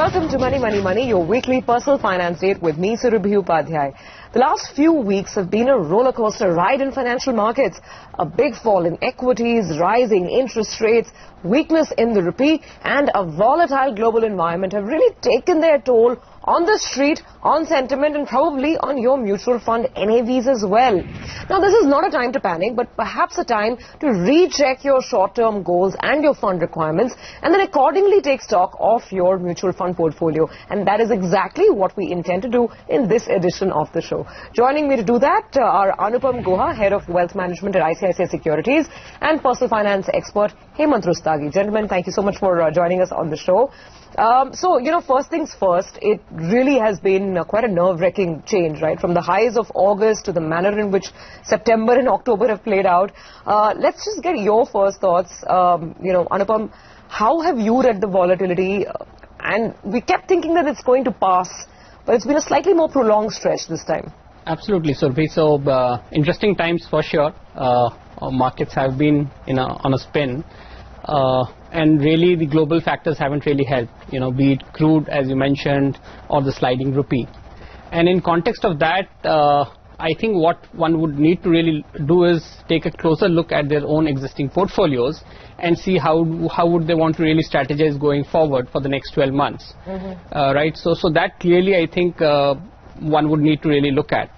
Welcome to Money, Money, Money, your weekly personal finance date with me, Surabhi Upadhyay. The last few weeks have been a roller coaster ride in financial markets. A big fall in equities, rising interest rates, weakness in the rupee, and a volatile global environment have really taken their toll on the street, on sentiment, and probably on your mutual fund NAVs as well. Now, this is not a time to panic, but perhaps a time to recheck your short-term goals and your fund requirements, and then accordingly take stock of your mutual fund portfolio. And that is exactly what we intend to do in this edition of the show. Joining me to do that are Anupam Guha, Head of Wealth Management at ICICI Securities, and personal finance expert Hemant Rustagi. Gentlemen, thank you so much for joining us on the show. First things first, it really has been quite a nerve-wracking change, right? From the highs of August to the manner in which September and October have played out. Let's just get your first thoughts. Anupam, how have you read the volatility? And we kept thinking that it's going to pass, but it's been a slightly more prolonged stretch this time. Absolutely, Surabhi. So, interesting times for sure. Markets have been on a spin. And really the global factors haven't really helped, be it crude, as you mentioned, or the sliding rupee. And in context of that, I think what one would need to really do is take a closer look at their own existing portfolios and see how would they want to really strategize going forward for the next 12 months. Right? So that clearly I think one would need to really look at.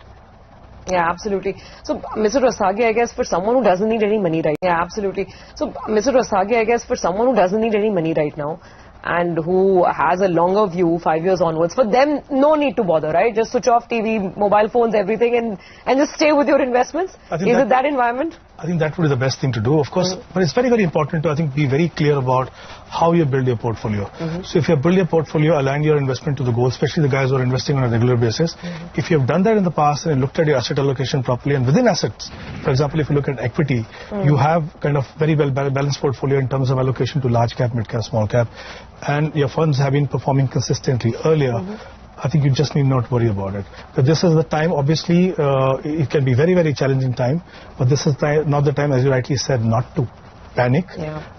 Yeah, absolutely. So, Mr. Rustagi, I guess for someone who doesn't need any money right now. Yeah, absolutely. So, Mr. Rustagi, I guess for someone who doesn't need any money right now and who has a longer view, 5 years onwards, for them, no need to bother, right? Just switch off TV, mobile phones, everything, and just stay with your investments. Is it that environment? I think that would be the best thing to do, of course. But it's very, very important to, I think, be very clear about how you build your portfolio. So if you build your portfolio, align your investment to the goal, especially the guys who are investing on a regular basis. If you have done that in the past and looked at your asset allocation properly, and within assets, for example, if you look at equity, you have kind of very well balanced portfolio in terms of allocation to large cap, mid cap, small cap, and your funds have been performing consistently earlier. I think you just need not worry about it. But this is the time, obviously, it can be very, very challenging time, but this is not the time, as you rightly said, not to panic.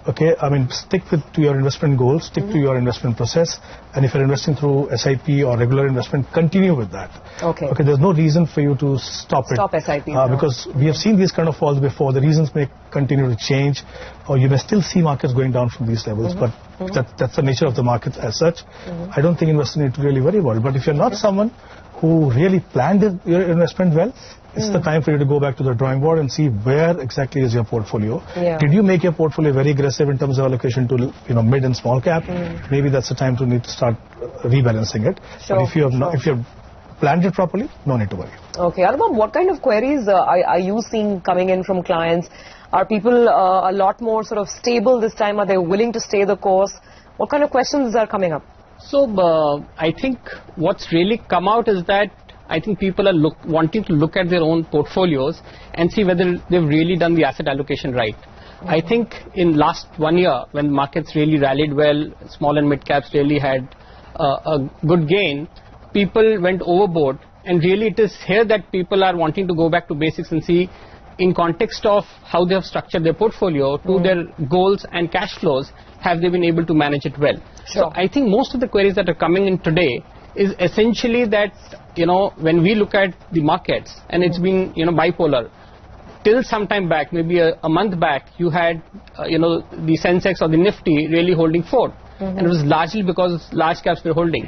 Okay, I mean, stick to your investment goals, stick to your investment process, and if you're investing through SIP or regular investment, continue with that. Okay, there's no reason for you to stop it. Stop SIP. Because we have seen these kind of falls before. The reasons may continue to change, or you may still see markets going down from these levels, but that's the nature of the market as such. I don't think investors need to really worry about it. But if you're not someone who really planned your investment well, it's the time for you to go back to the drawing board and see where exactly is your portfolio. Did you make your portfolio very aggressive in terms of allocation to mid and small cap? Maybe that's the time to need to start rebalancing it. But if you have planned it properly, no need to worry. Okay, Anupam, what kind of queries are you seeing coming in from clients? Are people a lot more sort of stable this time? Are they willing to stay the course? What kind of questions are coming up? So, I think what's really come out is that I think people are wanting to look at their own portfolios and see whether they've really done the asset allocation right. I think in last 1 year, when markets really rallied well, small and mid caps really had a good gain, people went overboard, and really it is here that people are wanting to go back to basics and see in context of how they have structured their portfolio to their goals and cash flows, have they been able to manage it well. So I think most of the queries that are coming in today is essentially that, when we look at the markets, and it's been, bipolar. Till some time back, maybe a month back, you had, the Sensex or the Nifty really holding forth. And it was largely because large caps were holding.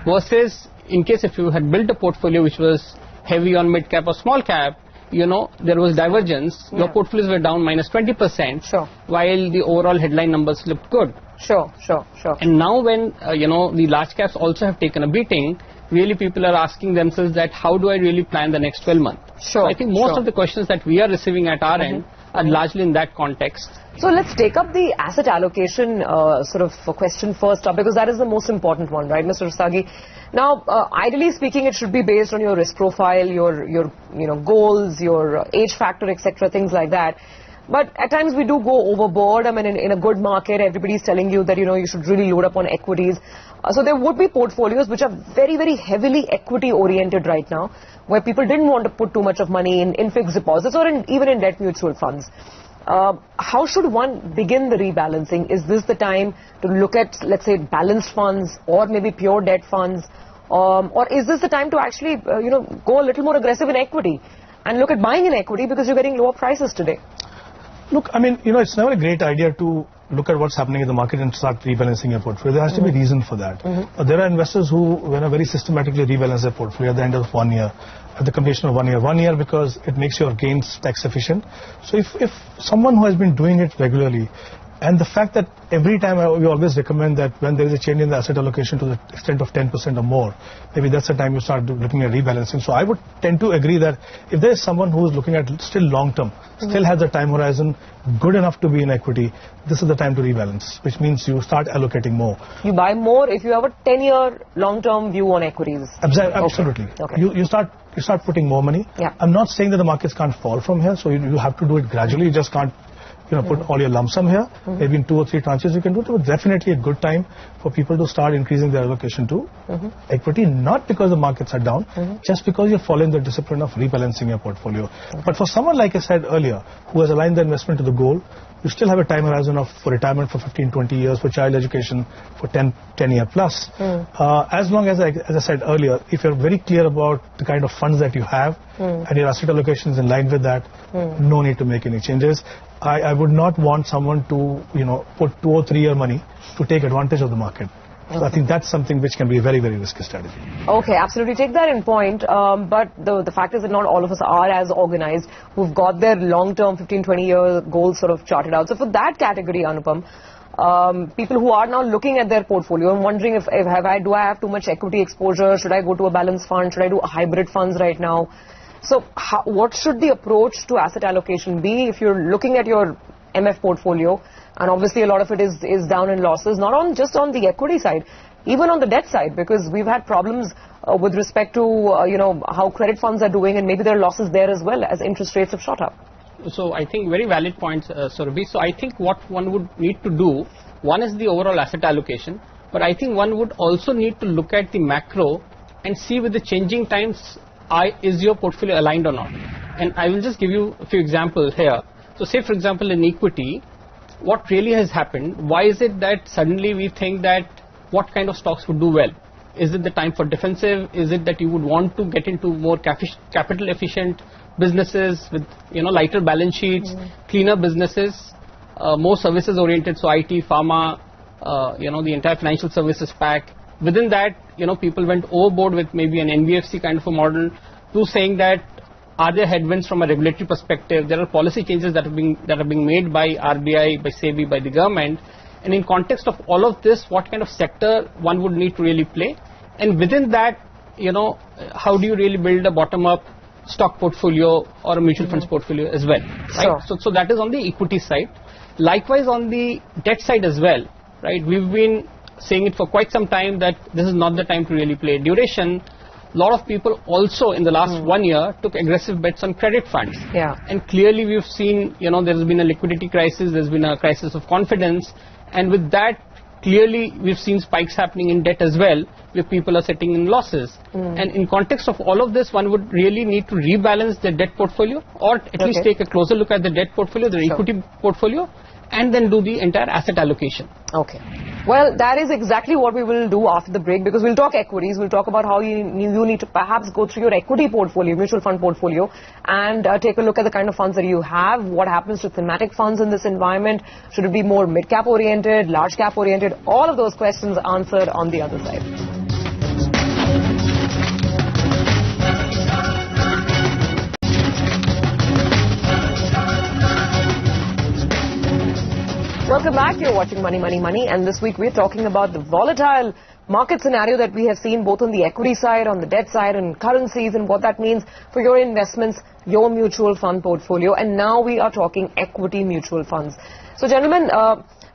Versus, in case if you had built a portfolio which was heavy on mid cap or small cap, there was divergence. Your portfolios were down minus 20%, while the overall headline numbers looked good. And now when, the large caps also have taken a beating, really people are asking themselves that how do I really plan the next 12 months? So I think most of the questions that we are receiving at our end are largely in that context. So let's take up the asset allocation sort of question first up, because that is the most important one, right, Mr. Rustagi? Now, ideally speaking, it should be based on your risk profile, your goals, your age factor, etc., things like that. But at times we do go overboard. I mean, in a good market, everybody's telling you that, you should really load up on equities. So there would be portfolios which are very, very heavily equity oriented right now, where people didn't want to put too much of money in fixed deposits or even in debt mutual funds. how should one begin the rebalancing? Is this the time to look at, let's say, balanced funds or maybe pure debt funds? Or is this the time to actually, go a little more aggressive in equity and look at buying in equity because you're getting lower prices today? Look, I mean, it's never a great idea to look at what's happening in the market and start rebalancing your portfolio. There has to be a reason for that. There are investors who very systematically rebalance their portfolio at the end of 1 year, at the completion of 1 year. 1 year because it makes your gains tax efficient. So if someone who has been doing it regularly, and the fact that every time we always recommend that when there is a change in the asset allocation to the extent of 10% or more, maybe that's the time you start looking at rebalancing. So I would tend to agree that if there is someone who is looking at still long term, still has a time horizon good enough to be in equity, this is the time to rebalance, which means you start allocating more. You buy more if you have a 10-year long-term view on equities. Absolutely. Okay. You start putting more money. Yeah. I'm not saying that the markets can't fall from here, so you have to do it gradually. You just can't put all your lump sum here. Maybe in 2 or 3 tranches you can do it. But definitely a good time for people to start increasing their allocation to equity, not because the markets are down, just because you're following the discipline of rebalancing your portfolio. But for someone, like I said earlier, who has aligned the investment to the goal, you still have a time horizon for retirement for 15, 20 years, for child education for 10 year plus. As long as I said earlier, if you're very clear about the kind of funds that you have and your asset allocation is in line with that, no need to make any changes. I would not want someone to, put 2 or 3 year money to take advantage of the market. So I think that's something which can be a very, very risky strategy. Okay, absolutely. Take that in point. But the fact is that not all of us are as organized who've got their long-term 15, 20-year goals sort of charted out. So for that category, Anupam, people who are now looking at their portfolio and wondering do I have too much equity exposure? Should I go to a balanced fund? Should I do hybrid funds right now? So what should the approach to asset allocation be if you're looking at your MF portfolio, and obviously a lot of it is down in losses, not just on the equity side, even on the debt side, because we've had problems with respect to how credit funds are doing, and maybe there are losses there as well as interest rates have shot up. So I think very valid points, Surabhi. So I think what one would need to do, one is the overall asset allocation, but I think one would also need to look at the macro and see with the changing times, is your portfolio aligned or not? And I will just give you a few examples here. So say, for example, in equity, what really has happened? Why is it that suddenly we think that what kind of stocks would do well? Is it the time for defensive? Is it that you would want to get into more capital efficient businesses with lighter balance sheets, cleaner businesses, more services oriented, so IT, pharma, the entire financial services pack? Within that, people went overboard with maybe an NBFC kind of a model, to saying that are there headwinds from a regulatory perspective? There are policy changes that are being made by RBI, by SEBI, by the government. And in context of all of this, what kind of sector one would need to really play? And within that, how do you really build a bottom-up stock portfolio or a mutual funds portfolio as well? Right? Sure. So that is on the equity side. Likewise, on the debt side as well, right? We've been saying it for quite some time that this is not the time to really play duration. A lot of people also in the last 1 year took aggressive bets on credit funds. Yeah. And clearly we've seen, there's been a liquidity crisis, there's been a crisis of confidence. And with that, clearly we've seen spikes happening in debt as well, where people are sitting in losses. And in context of all of this, one would really need to rebalance their debt portfolio, or at least take a closer look at the debt portfolio, the equity portfolio, and then do the entire asset allocation. Okay. Well, that is exactly what we will do after the break, because we'll talk equities. We'll talk about how you need to perhaps go through your equity portfolio, mutual fund portfolio, and take a look at the kind of funds that you have. What happens to thematic funds in this environment? Should it be more mid-cap oriented, large-cap oriented? All of those questions answered on the other side. Welcome back. You're watching Money, Money, Money, and this week we're talking about the volatile market scenario that we have seen both on the equity side, on the debt side, and currencies, and what that means for your investments, your mutual fund portfolio. And now we are talking equity mutual funds. So gentlemen,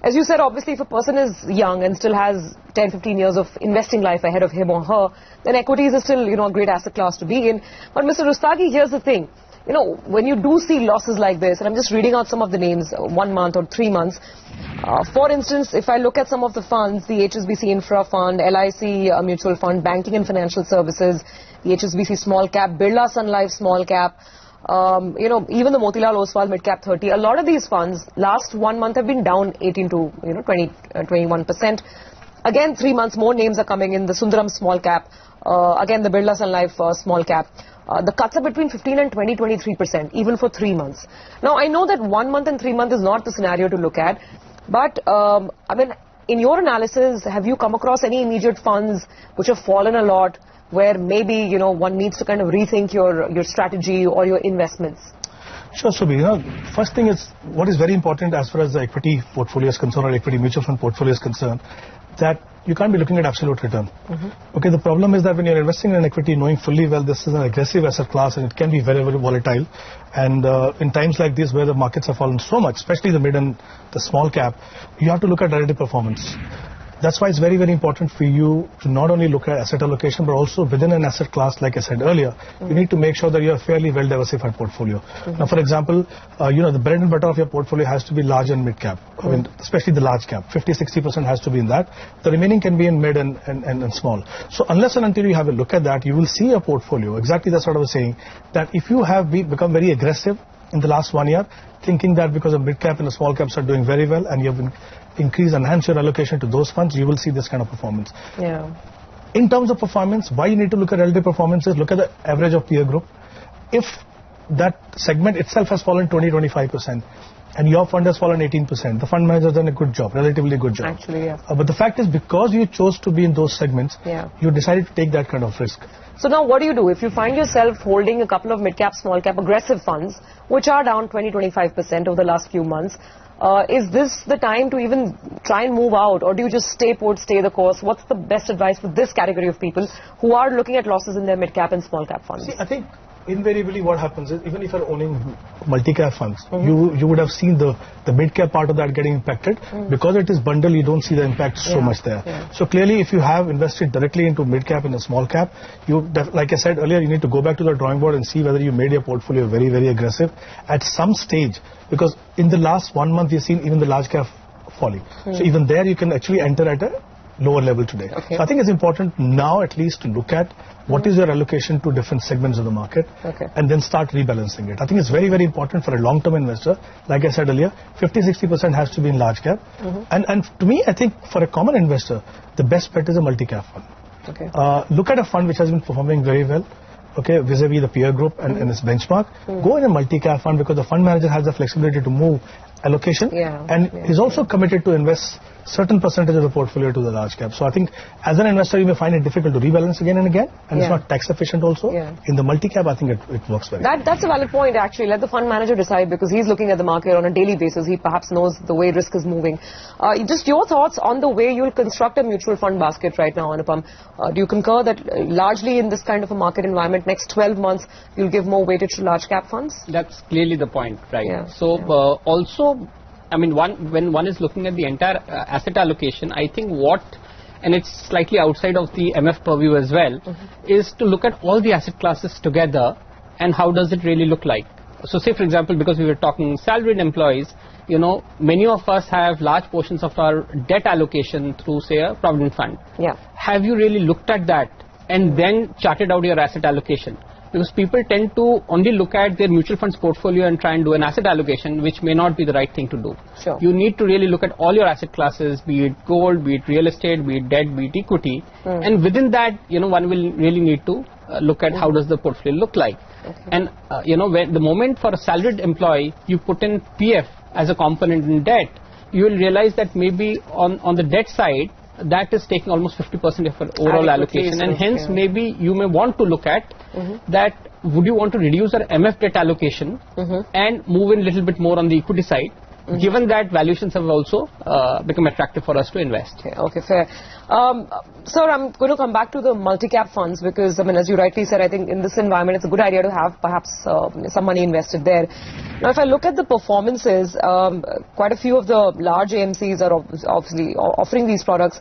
as you said, obviously if a person is young and still has 10, 15 years of investing life ahead of him or her, then equities is still, a great asset class to be in. But Mr. Rustagi, here's the thing. When you do see losses like this, and I'm just reading out some of the names, 1 month or 3 months. For instance, if I look at some of the funds, the HSBC Infra Fund, LIC Mutual Fund, Banking and Financial Services, the HSBC Small Cap, Birla Sun Life Small Cap, Even the Motilal Oswal Mid Cap 30, a lot of these funds last 1 month have been down 18 to 21%. Again, 3 months more names are coming in. The Sundaram Small Cap, again the Birla Sun Life Small Cap. The cuts are between 15 and 23%, even for 3 months. Now, I know that 1 month and 3 months is not the scenario to look at, but in your analysis, have you come across any immediate funds which have fallen a lot, where maybe one needs to kind of rethink your strategy or your investments? Sure, Subhi. First thing is, what is very important as far as the equity portfolio is concerned, or equity mutual fund portfolio is concerned, that you can't be looking at absolute return. Okay, the problem is that when you're investing in equity, knowing fully well this is an aggressive asset class and it can be very, very volatile. And in times like this where the markets have fallen so much, especially the mid and the small cap, you have to look at relative performance. That's why it's very, very important for you to not only look at asset allocation, but also within an asset class, like I said earlier, you need to make sure that you have a fairly well-diversified portfolio. Now, for example, the bread and butter of your portfolio has to be large and mid cap. I mean, especially the large cap. 50-60% has to be in that. The remaining can be in mid and small. So unless and until you have a look at that, you will see a portfolio. Exactly that's what I was saying. That if you have become very aggressive in the last 1 year, thinking that because the mid cap and the small caps are doing very well, and you have enhance your allocation to those funds, you will see this kind of performance. Yeah. In terms of performance, why you need to look at relative performance is look at the average of peer group. If that segment itself has fallen 20-25% and your fund has fallen 18%, the fund manager has done a good job, relatively good job. Actually, yeah. But the fact is, because you chose to be in those segments, you decided to take that kind of risk. So now what do? If you find yourself holding a couple of mid-cap, small-cap aggressive funds, which are down 20-25% over the last few months, is this the time to even try and move out, or do you just stay put, stay the course? What's the best advice for this category of people who are looking at losses in their mid-cap and small-cap funds? See, I think invariably what happens is, even if you're owning multi-cap funds, you would have seen the mid-cap part of that getting impacted. Because it is bundled, you don't see the impact so much there. So clearly, if you have invested directly into mid-cap and a small-cap, like I said earlier, you need to go back to the drawing board and see whether you made your portfolio very, very aggressive at some stage. Because in the last 1 month, you've seen even the large cap falling. So even there, you can actually enter at a lower level today. So I think it's important now at least to look at what is your allocation to different segments of the market, and then start rebalancing it. I think it's very, very important for a long-term investor. Like I said earlier, 50-60% has to be in large cap. And to me, I think for a common investor, the best bet is a multi-cap fund. Look at a fund which has been performing very well, vis-a-vis the peer group and its benchmark. Go in a multi-cap fund, because the fund manager has the flexibility to move allocation, and is also committed to invest certain percentage of the portfolio to the large cap. So I think as an investor, you may find it difficult to rebalance again and again, and it's not tax efficient also. In the multi-cap, I think it works very well. That's a valid point, actually. Let the fund manager decide, because he's looking at the market on a daily basis. He perhaps knows the way risk is moving. Just your thoughts on the way you'll construct a mutual fund basket right now, Anupam. Do you concur that largely in this kind of a market environment, next 12 months, you'll give more weightage to large cap funds? That's clearly the point, right? So also, I mean, when one is looking at the entire asset allocation, I think and it's slightly outside of the MF purview as well, is to look at all the asset classes together and how does it really look like. So say, for example, because we were talking salaried employees, many of us have large portions of our debt allocation through, say, a provident fund. Have you really looked at that and then charted out your asset allocation? Because people tend to only look at their mutual funds portfolio and try and do an asset allocation, which may not be the right thing to do. You need to really look at all your asset classes, be it gold, be it real estate, be it debt, be it equity. And within that, one will really need to look at how does the portfolio look like. And, when the moment for a salaried employee, you put in PF as a component in debt, you will realize that maybe on the debt side, that is taking almost 50% of your overall allocation, and hence maybe you may want to look at that. Would you want to reduce your MF debt allocation and move in a little bit more on the equity side, given that valuations have also become attractive for us to invest? Okay, fair. Sir, I'm going to come back to the multi-cap funds, because, I mean, as you rightly said, I think in this environment it's a good idea to have perhaps some money invested there. Now, if I look at the performances, quite a few of the large AMCs are obviously offering these products.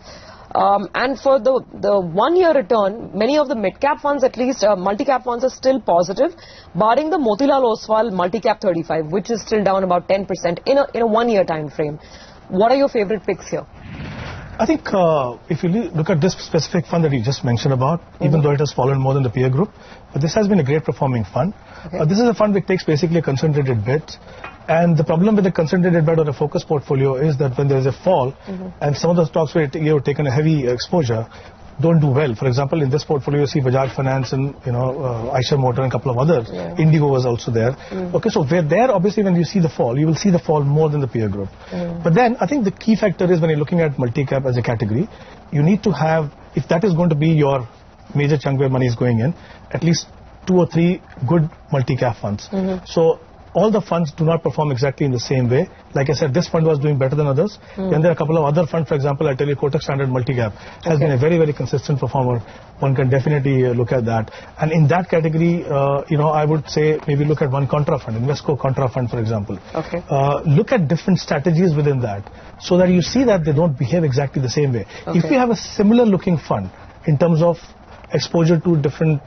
And for the 1 year return, many of the mid-cap funds, at least multi-cap funds, are still positive, barring the Motilal Oswal Multi-Cap 35, which is still down about 10% in a 1 year time frame. What are your favorite picks here? I think if you look at this specific fund that you just mentioned about, even though it has fallen more than the peer group, but this has been a great performing fund. This is a fund which takes basically a concentrated bet. And the problem with the concentrated bet or a focus portfolio is that when there is a fall, and some of the stocks where you have taken a heavy exposure, don't do well. For example, in this portfolio, you see Bajaj Finance and Eicher Motor and a couple of others. Indigo was also there. Okay, so we're there. Obviously, when you see the fall, you will see the fall more than the peer group. But then I think the key factor is when you're looking at multi-cap as a category, you need to have, if that is going to be your major chunk where money is going in, at least 2 or 3 good multi-cap funds. So all the funds do not perform exactly in the same way. Like I said, this fund was doing better than others. Then there are a couple of other funds. For example, I tell you, Kotak Standard Multi-Cap has been a very, very consistent performer. One can definitely look at that. And in that category, I would say maybe look at one contra fund, Invesco Contra Fund, for example. Look at different strategies within that so that you see that they don't behave exactly the same way. If you have a similar looking fund in terms of exposure to different,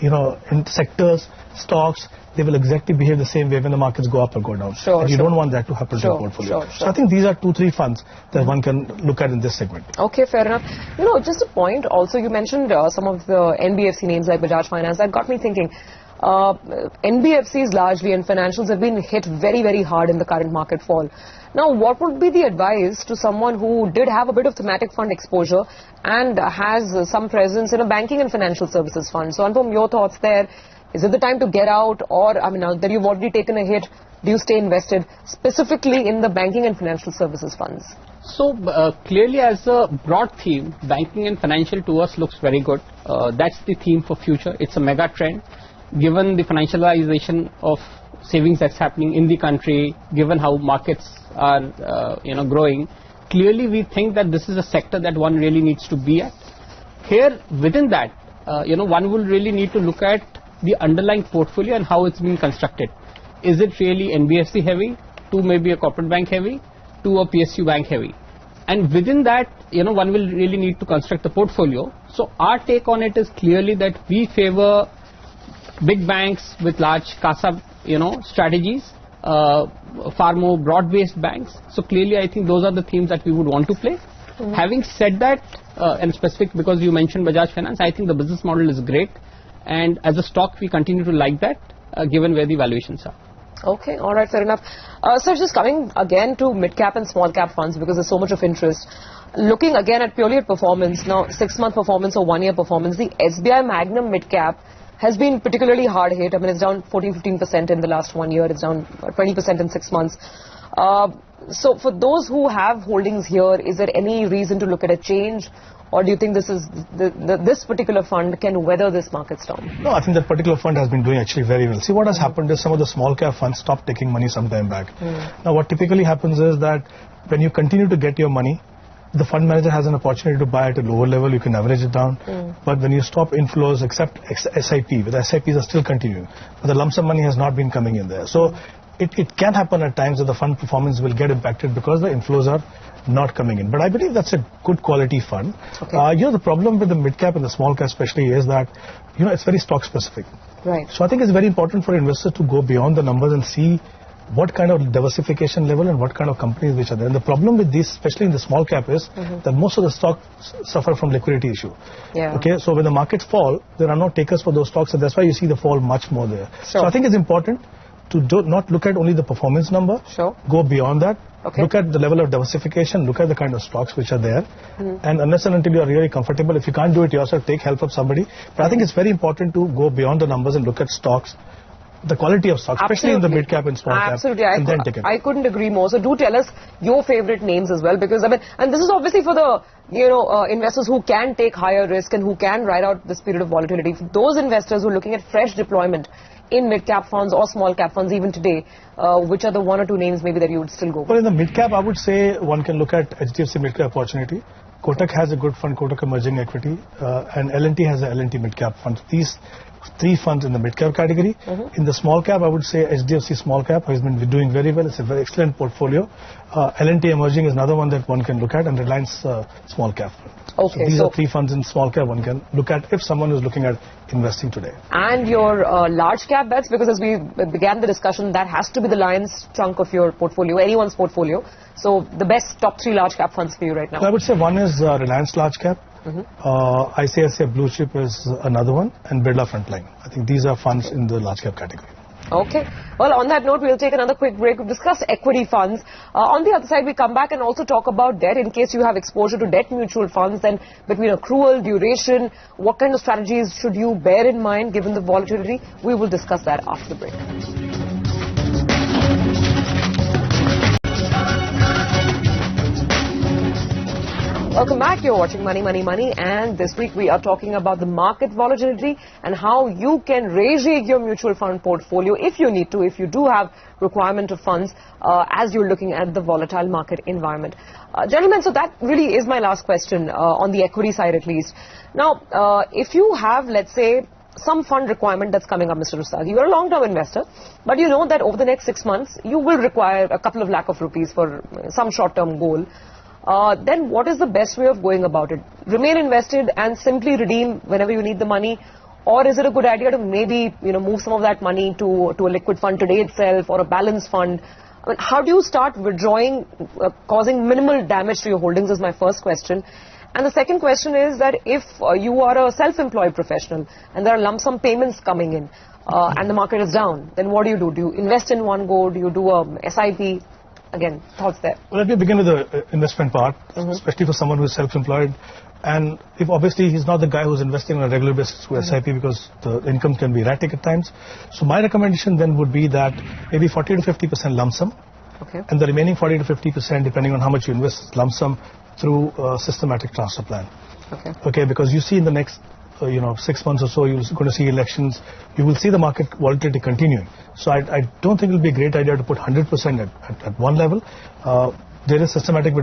in sectors, stocks, they will exactly behave the same way when the markets go up or go down. And you don't want that to happen to your portfolio. So I think these are 2-3 funds that one can look at in this segment. Okay, fair enough. Just a point also, you mentioned some of the NBFC names like Bajaj Finance. That got me thinking. NBFCs largely and financials have been hit very, very hard in the current market fall. Now, what would be the advice to someone who did have a bit of thematic fund exposure and has some presence in a banking and financial services fund? So, Anupam, your thoughts there. Is it the time to get out, or, now that you've already taken a hit, do you stay invested specifically in the banking and financial services funds? So, clearly as a broad theme, banking and financial to us looks very good. That's the theme for future. It's a mega trend. Given the financialization of savings that's happening in the country, given how markets are, growing, clearly we think that this is a sector that one really needs to be at. Here, within that, one will really need to look at the underlying portfolio and how it's been constructed. Is it really NBFC heavy, to maybe a corporate bank heavy, to a PSU bank heavy? And within that, one will really need to construct the portfolio. So our take on it is clearly that we favor big banks with large CASA, strategies, far more broad-based banks. So clearly I think those are the themes that we would want to play. Having said that, and specific because you mentioned Bajaj Finance, I think the business model is great. And as a stock, we continue to like that, given where the valuations are. Okay, all right, fair enough. So just coming again to mid-cap and small-cap funds, because there's so much of interest. Looking again at purely at performance, now 6-month performance or 1-year performance, the SBI Magnum mid-cap has been particularly hard hit. It's down 14-15% in the last 1 year. It's down 20% in 6 months. So for those who have holdings here, is there any reason to look at a change? Or do you think this is this particular fund can weather this market storm? No, I think that particular fund has been doing actually very well. See, what has happened is some of the small cap funds stopped taking money some time back. Now, what typically happens is that when you continue to get your money, the fund manager has an opportunity to buy at a lower level. You can average it down. But when you stop inflows, except SIP, the SIPs are still continuing. But the lump sum money has not been coming in there. So it can happen at times that the fund performance will get impacted because the inflows are not coming in. But I believe that's a good quality fund. The problem with the mid cap and the small cap especially is that, it's very stock specific. Right. So I think it's very important for investors to go beyond the numbers and see what kind of diversification level and what kind of companies which are there. And the problem with these, especially in the small cap, is that most of the stocks suffer from liquidity issue. Okay, so when the markets fall, there are no takers for those stocks, and that's why you see the fall much more there. So I think it's important to not look at only the performance number, go beyond that, look at the level of diversification, look at the kind of stocks which are there, and unless and until you are really comfortable, if you can't do it yourself, take help from somebody. But I think it's very important to go beyond the numbers and look at stocks, the quality of stocks, especially in the mid cap and small cap. Absolutely, and then take it. I couldn't agree more. So do tell us your favorite names as well, because and this is obviously for the investors who can take higher risk and who can ride out this period of volatility. For those investors who are looking at fresh deployment in mid-cap funds or small-cap funds even today, which are the 1 or 2 names maybe that you would still go for? Well, in the mid-cap, I would say one can look at HDFC mid-cap opportunity. Kotak has a good fund, Kotak Emerging Equity, and L&T has a L&T mid-cap fund. These 3 funds in the mid-cap category. In the small cap, I would say HDFC small cap has been doing very well. It's a very excellent portfolio. L&T Emerging is another one that one can look at, and Reliance small cap. Okay, so these are 3 funds in small cap one can look at if someone is looking at investing today. And your large cap bets, because as we began the discussion, that has to be the lion's chunk of your portfolio, anyone's portfolio. So the best top 3 large cap funds for you right now? So I would say one is Reliance large cap. ICICI Blue Chip is another one, and Birla Frontline. I think these are funds in the large cap category. Okay. Well, on that note, we'll take another quick break. We'll discuss equity funds. On the other side, we come back and also talk about debt. In case you have exposure to debt mutual funds, then between accrual, duration, what kind of strategies should you bear in mind given the volatility? We will discuss that after the break. Welcome back. You're watching Money, Money, Money, and this week we are talking about the market volatility and how you can rejig your mutual fund portfolio if you need to, if you do have requirement of funds as you're looking at the volatile market environment. Gentlemen, so that really is my last question on the equity side at least. Now, if you have, let's say, some fund requirement that's coming up, Mr. Rustagi, you're a long-term investor, but you know that over the next 6 months, you will require a couple of lakh of rupees for some short-term goal. Then what is the best way of going about it? Remain invested and simply redeem whenever you need the money, or is it a good idea to maybe move some of that money to a liquid fund today itself or a balanced fund? I mean, how do you start withdrawing, causing minimal damage to your holdings is my first question. And the second question is that if you are a self-employed professional and there are lump sum payments coming in and the market is down, then what do? Do you invest in one go? Do you do a SIP? Again, thoughts there. Well, let me begin with the investment part, especially for someone who is self-employed. And if obviously he's not the guy who's investing on a regular basis through SIP because the income can be erratic at times. So my recommendation then would be that maybe 40 to 50% lump sum. Okay. And the remaining 40 to 50%, depending on how much you invest, lump sum through a systematic transfer plan. Okay. Okay, because you see in the next 6 months or so, you're going to see elections. You will see the market volatility continuing. So I don't think it will be a great idea to put 100% at one level. There is systematic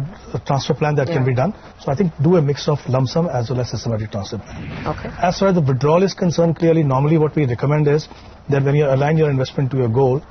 transfer plan that can be done. So I think do a mix of lump sum as well as systematic transfer plan. Okay. As far as the withdrawal is concerned, clearly, normally what we recommend is that when you align your investment to your goal,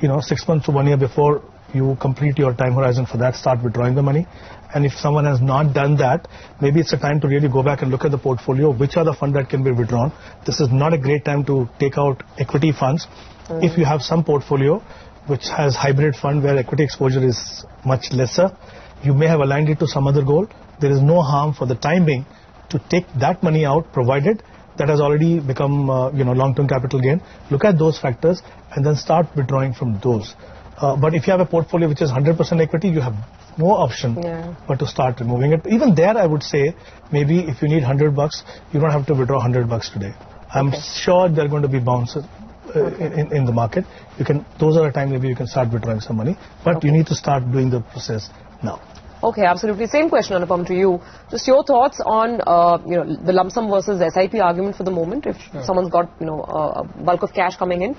6 months to 1 year before you complete your time horizon for that, start withdrawing the money. And if someone has not done that, maybe it's a time to really go back and look at the portfolio, which are the funds that can be withdrawn. This is not a great time to take out equity funds. If you have some portfolio which has hybrid fund where equity exposure is much lesser, you may have aligned it to some other goal. There is no harm for the time being to take that money out, provided that has already become long-term capital gain. Look at those factors and then start withdrawing from those. But if you have a portfolio which is 100% equity, you have no option but to start removing it. Even there, I would say, maybe if you need $100, you don't have to withdraw $100 today. I'm sure there are going to be bounces in the market. Those are the time maybe you can start withdrawing some money, but you need to start doing the process now. Okay, absolutely. Same question, Anupam, to you. Just your thoughts on the lump sum versus SIP argument for the moment. If someone's got a bulk of cash coming in,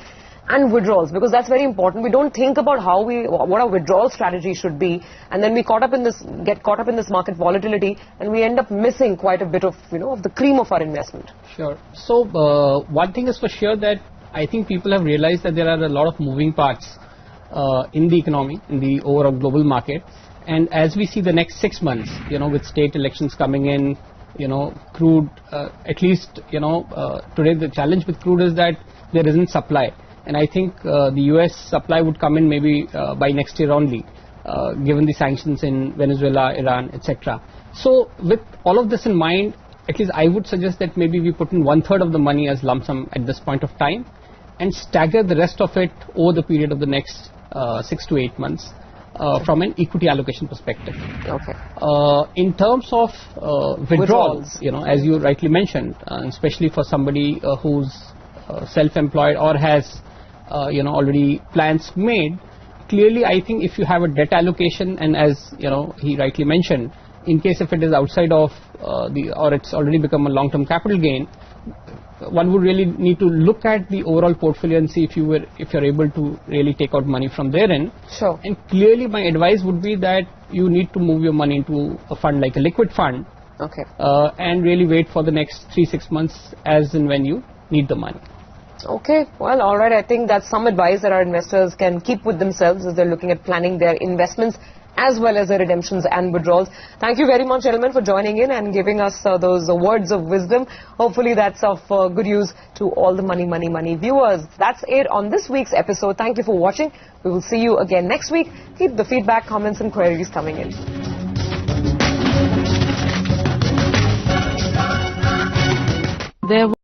and withdrawals, because that's very important. We don't think about what our withdrawal strategy should be, and then we get caught up in this market volatility, and we end up missing quite a bit of of the cream of our investment. Sure. So one thing is for sure that I think people have realized that there are a lot of moving parts in the economy, in the overall global market, and as we see the next 6 months, with state elections coming in, crude, at least today the challenge with crude is that there isn't supply. And I think the US supply would come in maybe by next year only, given the sanctions in Venezuela, Iran, etc. So with all of this in mind, at least I would suggest that maybe we put in 1/3 of the money as lump sum at this point of time and stagger the rest of it over the period of the next 6 to 8 months from an equity allocation perspective. Okay. In terms of withdrawals, as you rightly mentioned, especially for somebody who's self-employed or has already plans made, clearly I think if you have a debt allocation, and as he rightly mentioned, in case if it is outside of or it's already become a long-term capital gain, one would really need to look at the overall portfolio and see if you're able to really take out money from therein. Sure. And clearly my advice would be that you need to move your money into a fund like a liquid fund. Okay. And really wait for the next 3-6 months as and when you need the money. Okay, well, all right. I think that's some advice that our investors can keep with themselves as they're looking at planning their investments as well as their redemptions and withdrawals. Thank you very much, gentlemen, for joining in and giving us those words of wisdom. Hopefully that's of good use to all the money viewers. That's it on this week's episode. Thank you for watching. We will see you again next week. Keep the feedback, comments and queries coming in. There